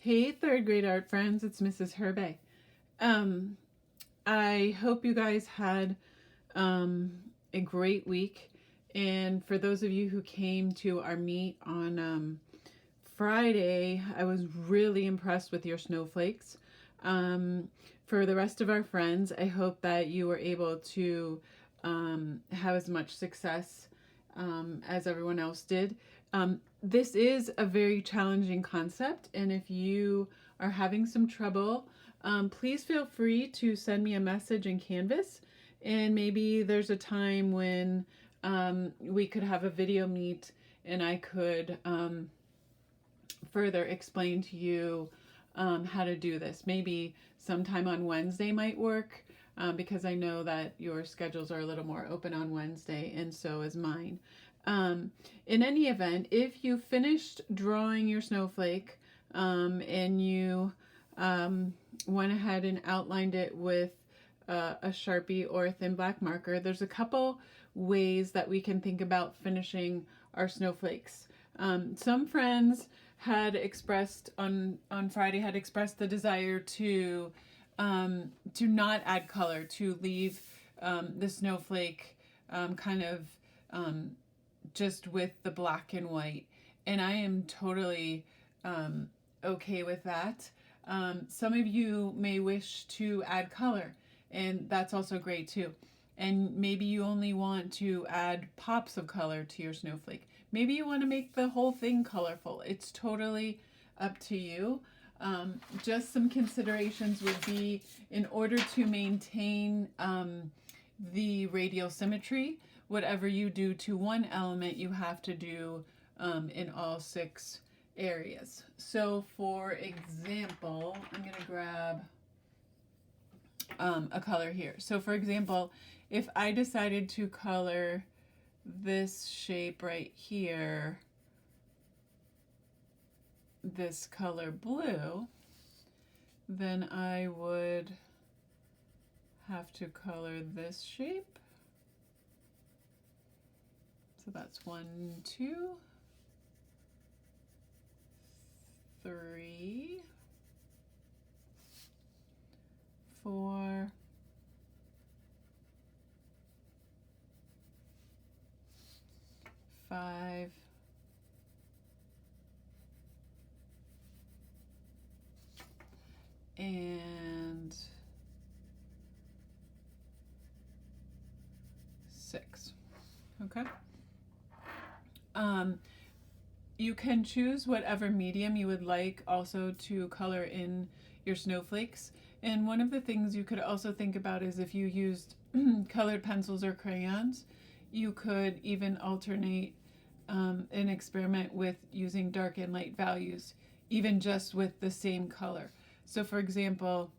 Hey, third grade art friends, it's Mrs. Herbay. I hope you guys had a great week. And for those of you who came to our meet on Friday, I was really impressed with your snowflakes. For the rest of our friends, I hope that you were able to have as much success as everyone else did. This is a very challenging concept, and if you are having some trouble, please feel free to send me a message in Canvas, and maybe there's a time when we could have a video meet and I could further explain to you how to do this. Maybe sometime on Wednesday might work, because I know that your schedules are a little more open on Wednesday, and so is mine. In any event, if you finished drawing your snowflake and you went ahead and outlined it with a Sharpie or a thin black marker, there's a couple ways that we can think about finishing our snowflakes. Some friends had expressed on Friday had expressed the desire to not add color, to leave the snowflake kind of just with the black and white, and I am totally okay with that. Some of you may wish to add color, and that's also great too. And maybe you only want to add pops of color to your snowflake. Maybe you want to make the whole thing colorful. It's totally up to you. Just some considerations would be, in order to maintain the radial symmetry, whatever you do to one element, you have to do in all 6 areas. So for example, I'm going to grab a color here. So for example, if I decided to color this shape right here, this color blue, then I would have to color this shape. So that's 1, 2, 3, 4, 5, and 6. Okay. You can choose whatever medium you would like also to color in your snowflakes. And one of the things you could also think about is, if you used colored pencils or crayons, you could even alternate and experiment with using dark and light values, even just with the same color. So for example,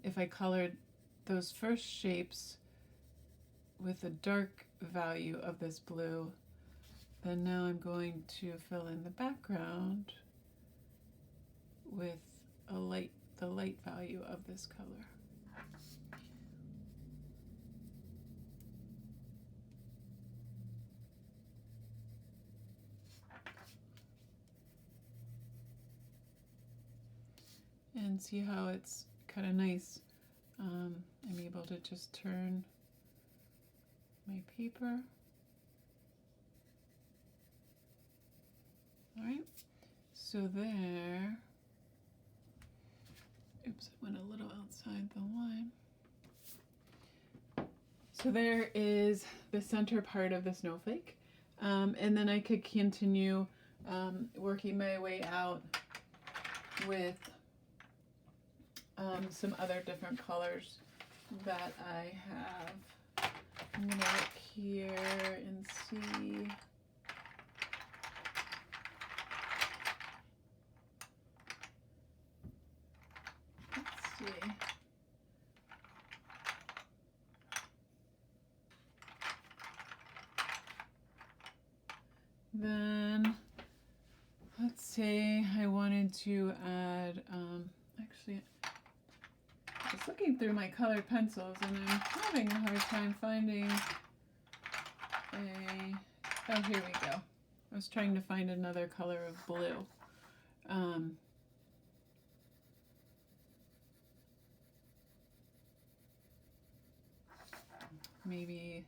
if I colored those first shapes with a dark value of this blue, then now I'm going to fill in the background with the light value of this color. And see how it's kind of nice. I'm able to just turn my paper. All right, so there, oops, I went a little outside the line. So there is the center part of the snowflake. And then I could continue working my way out with some other different colors that I have. I'm going to look here and see. Let's see. Then let's say I wanted to add, actually, I was looking through my colored pencils and I'm having a hard time finding oh, here we go. I was trying to find another color of blue. maybe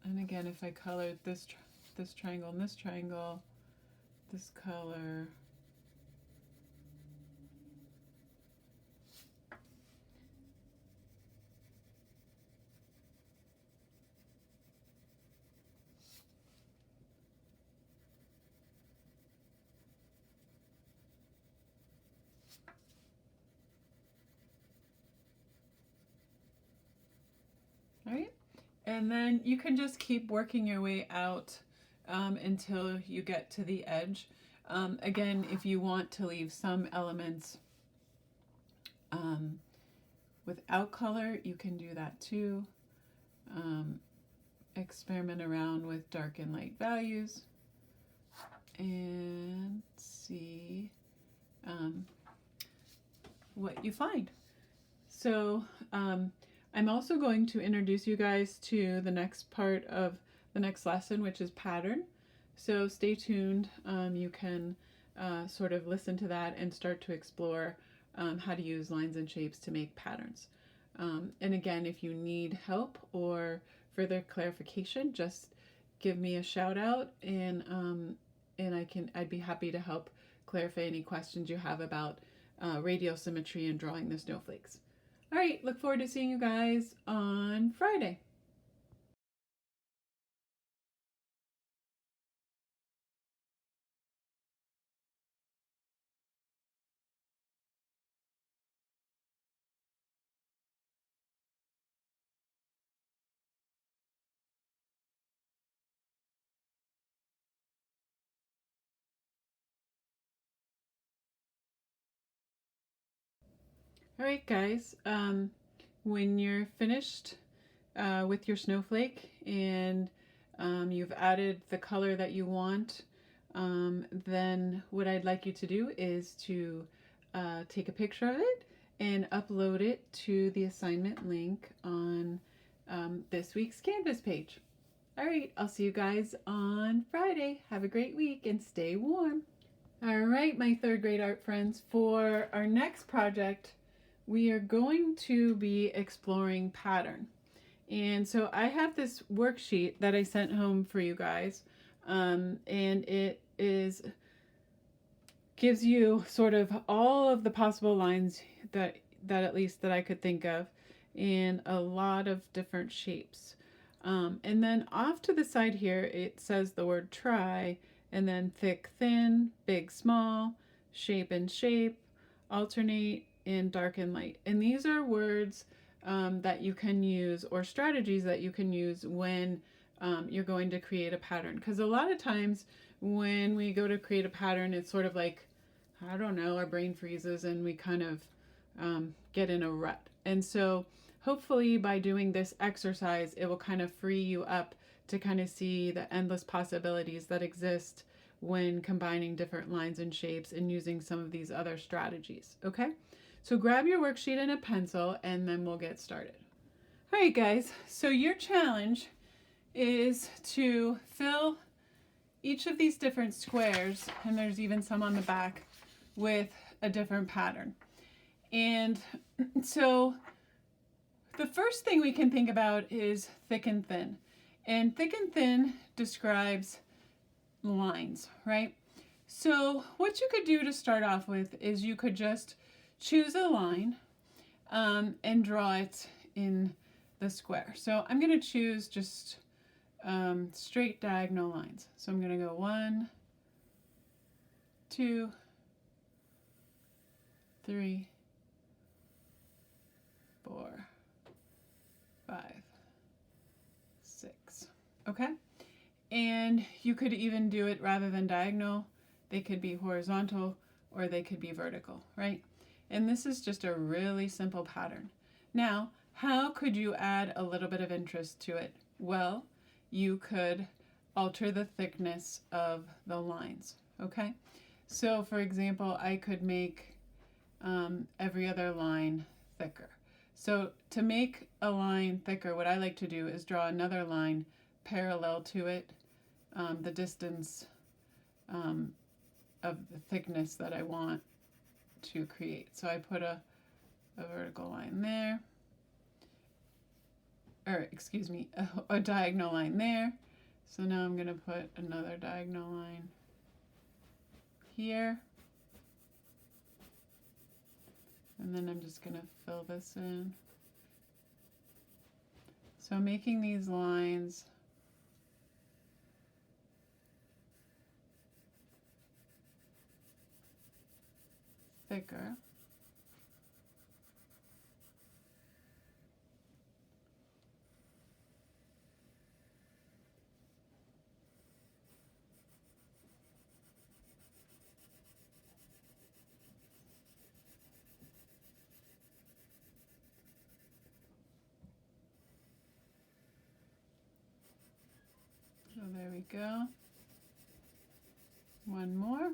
and again, if I colored this triangle and this triangle, this color, all right? And then you can just keep working your way out until you get to the edge. Again, if you want to leave some elements without color, you can do that too. Experiment around with dark and light values and see what you find. So I'm also going to introduce you guys to the next part of the next lesson, which is pattern. So stay tuned. You can sort of listen to that and start to explore how to use lines and shapes to make patterns. And again, if you need help or further clarification, just give me a shout out, and I'd be happy to help clarify any questions you have about radial symmetry and drawing the snowflakes. All right, look forward to seeing you guys on Friday. All right, guys, when you're finished with your snowflake and you've added the color that you want, then what I'd like you to do is to take a picture of it and upload it to the assignment link on this week's Canvas page. All right, I'll see you guys on Friday. Have a great week and stay warm. All right, my third grade art friends, for our next project, we are going to be exploring pattern. And so I have this worksheet that I sent home for you guys, and it gives you sort of all of the possible lines that at least that I could think of, in a lot of different shapes. And then off to the side here, it says the word try, and then thick, thin, big, small, shape and shape, alternate, and dark and light. And these are words that you can use, or strategies that you can use when you're going to create a pattern. Because a lot of times when we go to create a pattern, it's sort of like, I don't know, our brain freezes and we kind of get in a rut. And so hopefully by doing this exercise, it will kind of free you up to kind of see the endless possibilities that exist when combining different lines and shapes and using some of these other strategies. Okay? So grab your worksheet and a pencil, and then we'll get started. All right, guys, so your challenge is to fill each of these different squares, and there's even some on the back, with a different pattern. And so the first thing we can think about is thick and thin. And thick and thin describes lines, right? So what you could do to start off with is you could just choose a line and draw it in the square. So I'm going to choose just straight diagonal lines. So I'm going to go 1, 2, 3, 4, 5, 6. Okay? And you could even do it rather than diagonal. They could be horizontal or they could be vertical, right? And this is just a really simple pattern. Now, how could you add a little bit of interest to it? Well, you could alter the thickness of the lines, okay? So for example, I could make every other line thicker. So to make a line thicker, what I like to do is draw another line parallel to it, the distance of the thickness that I want to create. So I put a vertical line there, or excuse me, a diagonal line there. So now I'm going to put another diagonal line here. And then I'm just going to fill this in. So making these lines thicker. So there we go. One more.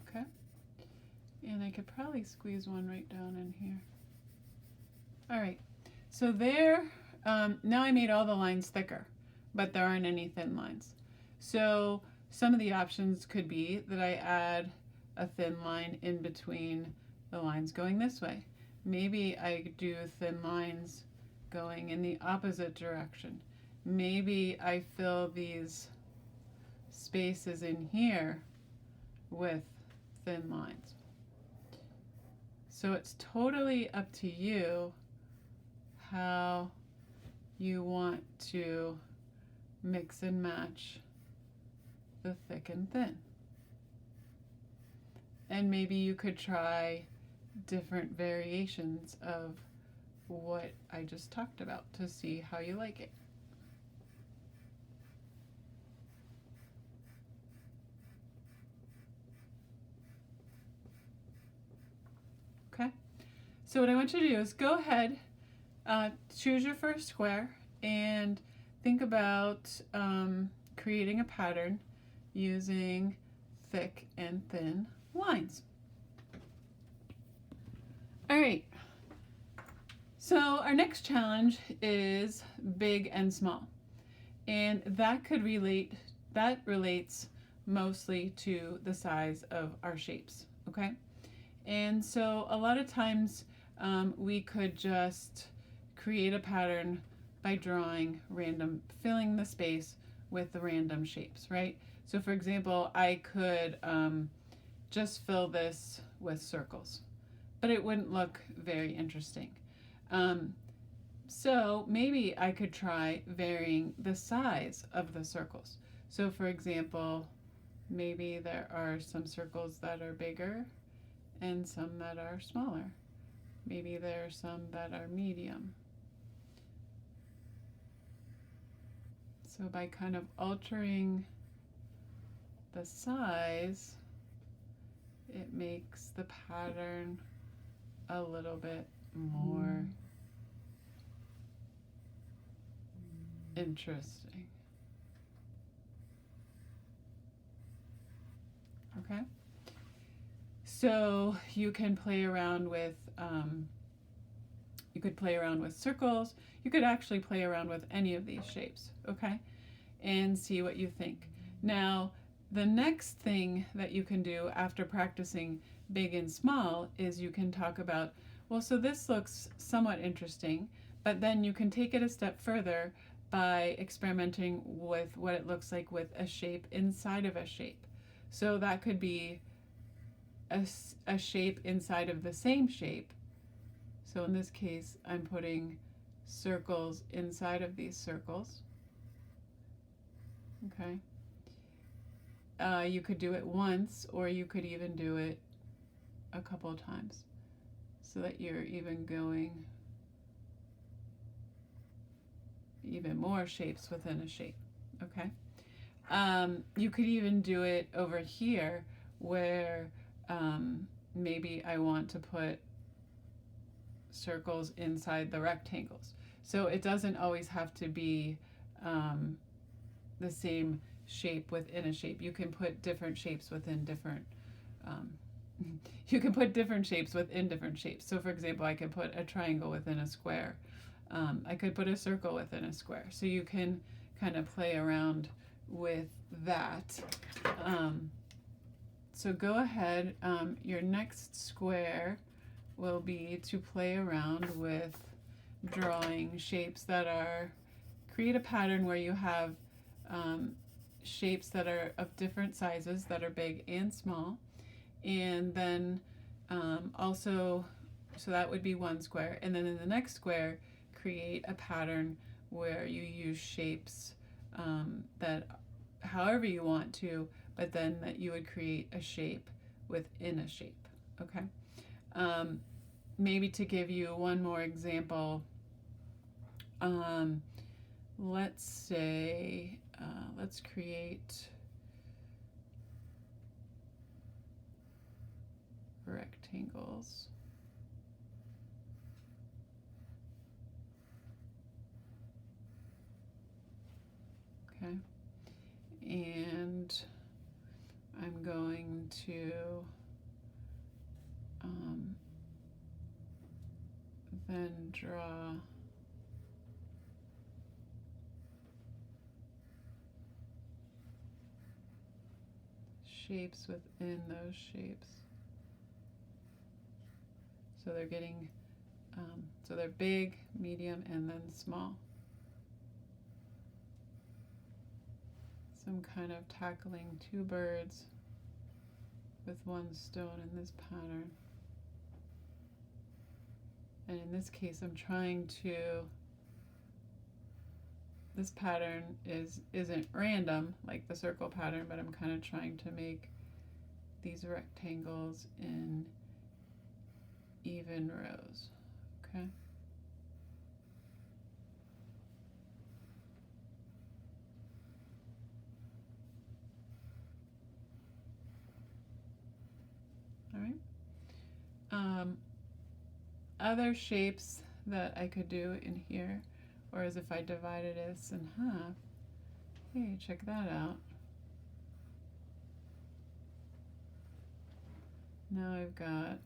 Okay. And I could probably squeeze one right down in here. All right. So there, now I made all the lines thicker, but there aren't any thin lines. So some of the options could be that I add a thin line in between the lines going this way. Maybe I do thin lines going in the opposite direction. Maybe I fill these spaces in here with thin lines. So it's totally up to you how you want to mix and match the thick and thin. And maybe you could try different variations of what I just talked about to see how you like it. Okay, so what I want you to do is go ahead, choose your first square and think about creating a pattern using thick and thin lines. All right, so our next challenge is big and small, and that relates mostly to the size of our shapes, okay? And so a lot of times we could just create a pattern by drawing random, filling the space with the random shapes, right? So for example, I could just fill this with circles, but it wouldn't look very interesting. So maybe I could try varying the size of the circles. So for example, maybe there are some circles that are bigger and some that are smaller. Maybe there are some that are medium. So by kind of altering the size, it makes the pattern a little bit more interesting. Okay? So you can play around with circles. You could actually play around with any of these shapes, okay? And see what you think. Now, the next thing that you can do after practicing big and small is you can talk about, well, so this looks somewhat interesting, but then you can take it a step further by experimenting with what it looks like with a shape inside of a shape. So that could be a shape inside of the same shape. So in this case, I'm putting circles inside of these circles. Okay. You could do it once, or you could even do it a couple of times, so that you're even going even more shapes within a shape. Okay. You could even do it over here where maybe I want to put circles inside the rectangles. So it doesn't always have to be the same shape within a shape. You can put different shapes within different shapes. So for example, I could put a triangle within a square. I could put a circle within a square. So you can kind of play around with that. So go ahead. Your next square will be to play around with drawing shapes that are, create a pattern where you have shapes that are of different sizes, that are big and small. And then also, so that would be one square. And then in the next square, create a pattern where you use shapes that however you want to, but then that you would create a shape within a shape. Okay. Maybe to give you one more example, let's say, let's create rectangles. Okay. And I'm going to then draw shapes within those shapes. So they're getting, so they're big, medium, and then small. So I'm kind of tackling two birds with one stone in this pattern. And in this case, I'm trying to, this pattern isn't random like the circle pattern, but I'm kind of trying to make these rectangles in even rows. Okay. All right. Other shapes that I could do in here, or as if I divided this in half. Hey, check that out. Now I've got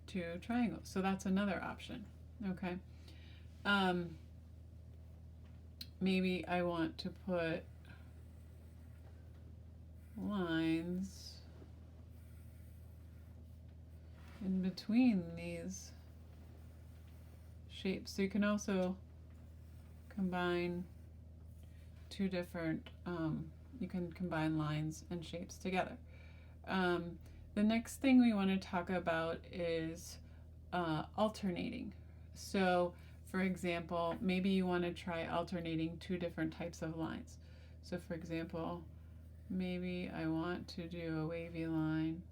two triangles. So that's another option. Okay. Maybe I want to put lines in between these shapes. So you can also combine two different, you can combine lines and shapes together. The next thing we want to talk about is alternating. So for example, maybe you want to try alternating two different types of lines. So for example, maybe I want to do a wavy line.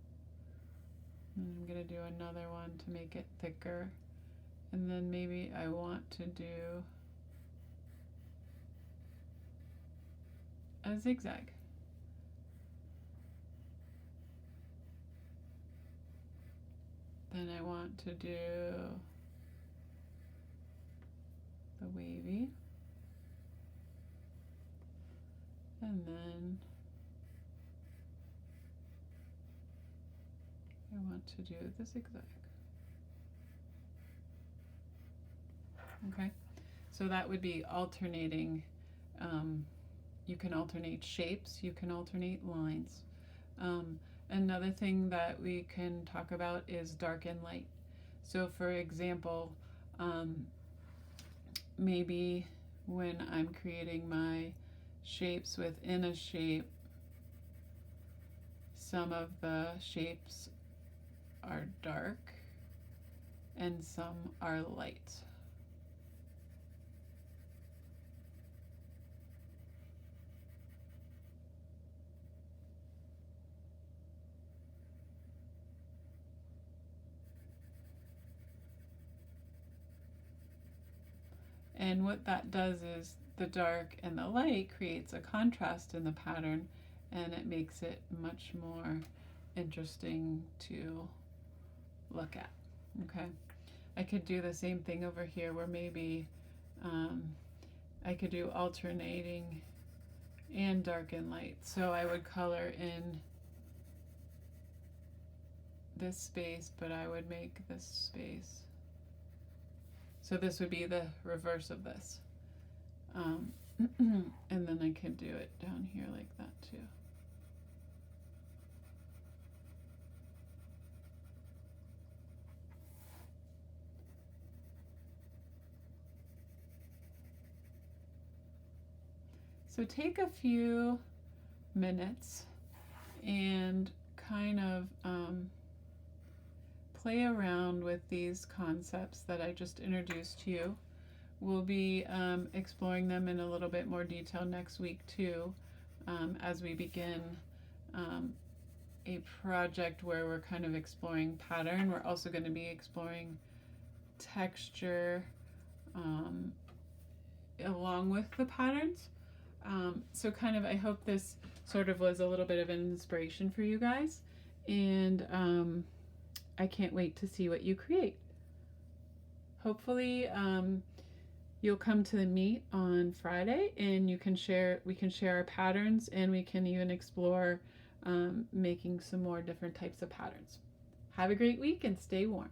I'm going to do another one to make it thicker. And then maybe I want to do a zigzag. Then I want to do the wavy. And then I want to do the zigzag. Okay, so that would be alternating. You can alternate shapes, you can alternate lines. Another thing that we can talk about is dark and light. So for example, maybe when I'm creating my shapes within a shape, some of the shapes are dark and some are light. And what that does is the dark and the light creates a contrast in the pattern, and it makes it much more interesting to look at. Okay, I could do the same thing over here where maybe I could do alternating and dark and light. So I would color in this space, but I would make this space. So this would be the reverse of this. And then I can do it down here like that too. So take a few minutes and kind of play around with these concepts that I just introduced to you. We'll be exploring them in a little bit more detail next week too, as we begin a project where we're kind of exploring pattern. We're also going to be exploring texture along with the patterns. So kind of, I hope this sort of was a little bit of an inspiration for you guys, and I can't wait to see what you create. Hopefully you'll come to the meet on Friday, and we can share our patterns, and we can even explore making some more different types of patterns. Have a great week and stay warm.